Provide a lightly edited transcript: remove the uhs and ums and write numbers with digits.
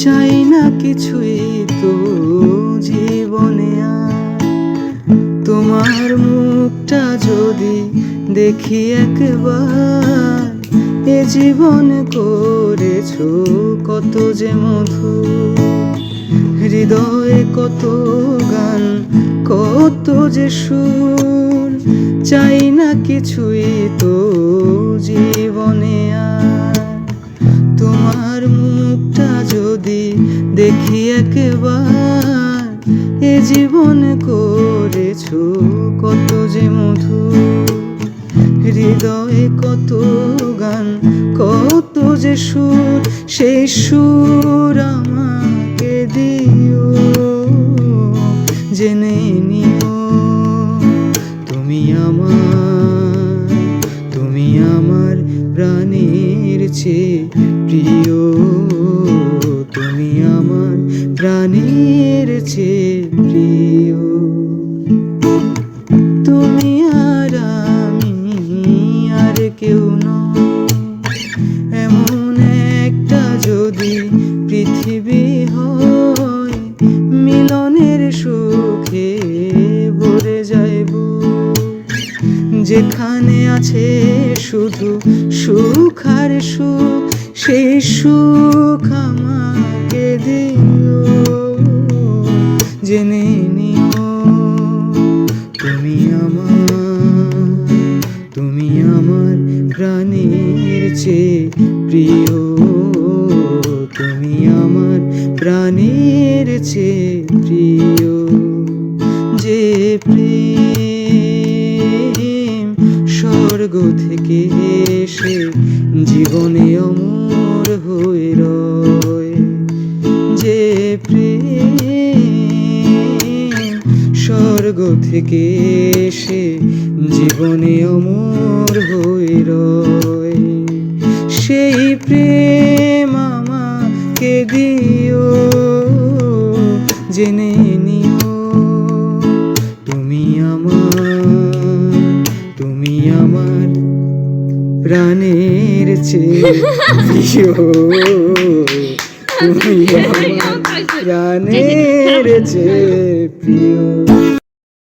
চাই না কিছুই তো জীবনে আর, তোমার মুখটা যদি দেখি একবার, এ জীবনে করেছো কত যে মধুর, হৃদয়ে কত গান কত যে সুর, চাই না কিছুই তো জীবনে আর, তোমার মুখটা যদি দেখি একবার, এ জীবনে করেছো কত যে মধুর, হৃদয়ে কত গান কত যে সুর, সেই সুর আমাকে দিও, জেনে নিও তুমি আমার প্রাণের চেয়ে প্রিয়, তুমি আমার প্রাণের চেয়ে প্রিয়। তুমি আর আমি আর কেউ নয়, এমন একটা যদি পৃথিবী হয়, মিলনের সুখে ভরে যাইব, যেখানে আছে শুধু সুখ আর সুখ, সেই সুখ আমাকে দিও, জেনে নিও তুমি আমার প্রাণের চেয়ে প্রিয়, তুমি আমার প্রাণের চেয়ে প্রিয়। যে প্রেম স্বর্গ থেকে এসে জীবনে অমর হয়ে রয়, যে প্রেম স্বর্গ থেকে এসে জীবনে অমর হয়ে রয়, সেই প্রেম আমাকে দিও, জেনে নিও তুমি আমার প্রাণের চেয়ে প্রিয়, তুমি আমার প্রাণের চেয়ে প্রিয়।